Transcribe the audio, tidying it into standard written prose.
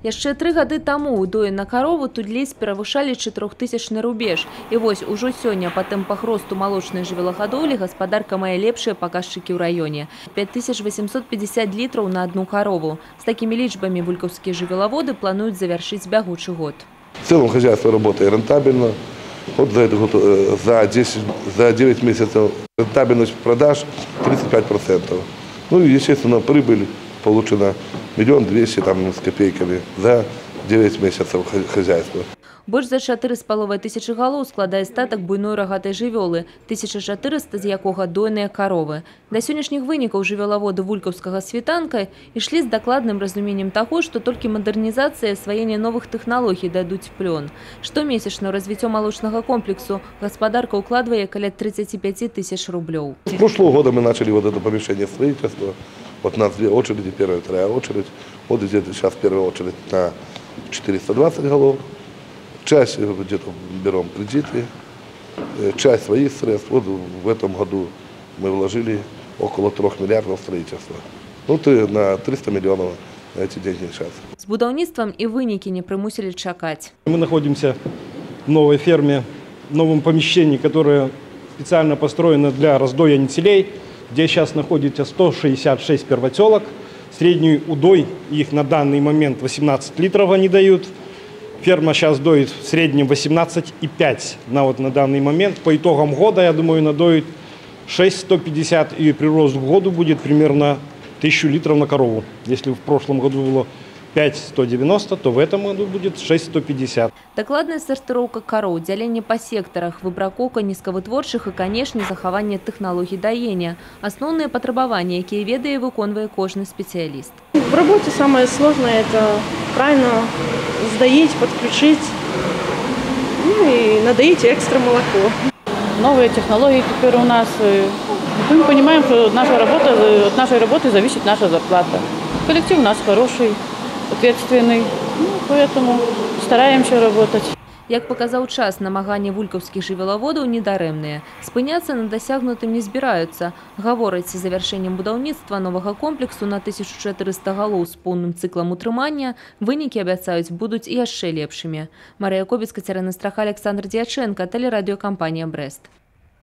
Яшчэ 3 гады таму ўдоі на карову тут ледзь перавышалі 4000-ны рубеж. І вось ужо сёння па тэмпах росту малочнай жывёлагадоўлі гаспадарка мае лепшыя паказчыкі ў раёне. 5850 літраў на одну корову. З такімі лічбамі вулькаўскія жывёлаводы плануюць завяршыць бягучы год. В целом хозяйство работает рентабельно. Вот за этот год, за 9 месяцев рентабельность продаж 35%. Ну и, естественно, прибыль получена 1 200 000 с копейками за 9 месяцев хозяйства. Больш за 4,5 тысячи галоў складае статак буйной рагатай жывёлы, 1400 з якога дойныя каровы. Да сённяшніх вынікаў жывёлаводы вулькаўскага світанка ішлі з дакладным разуменнем таго, што толькі мадэрнізацыя і асваенне новых тэхналогій дадуць плён. Штомесячна ў развіццё молочнага комплексу гаспадарка укладвае каля 35 000 рублёў. С прошлого года мы начали вот это помещение строительства. Вот у нас 2 очереди, первая и вторая очередь. Вот сейчас первая очередь на 420 голов. Часть где-то берем кредиты, часть своих средств. Вот в этом году мы вложили около 3 миллиардов в строительство. Ну, на 300 миллионов на эти деньги сейчас. С будаўніцтвам и вынікі не прымусілі чакаць. Мы находимся в новой ферме, в новом помещении, которое специально построено для раздоя нетелей, где сейчас находится 166 первотелок. Средний удой их на данный момент 18 литров они дают. Ферма сейчас доит в среднем 18,5 на данный момент. По итогам года, я думаю, надоит 6,150, и прирост в году будет примерно 1000 литров на корову. Если в прошлом году было 5,190, то в этом году будет 6,150. Дакладная сартыроўка кароў, дзяленне па сектарах, выбракоўка нізкавытворчых і, канешне, захаванне тэхналогій даення. Асноўныя патрабаванні, якія ведае і выконвае кожны спецыяліст. В работе самое сложное – это правильно сдоить, подключить, ну и надоить экстра молоко. Новые технологии теперь у нас. Мы понимаем, что от нашей работы зависит наша зарплата. Коллектив у нас хороший, ответственный, поэтому стараемся работать. Як паказаў час, намаганні вулькаўскіх жывёлаводаў недарэмныя. Спыняцца на дасягнутым не збіраюцца. Гавораць, з завяршэннем будаўніцтва новага комплексу на 1400 галоў з поўным цыклам утрымання вынікі, абяцаюць, будуць яшчэ лепшымі. Марыя Кобец, Кацярына Страха, Александр Дьяченко, тэлерадыёкампанія «Брест».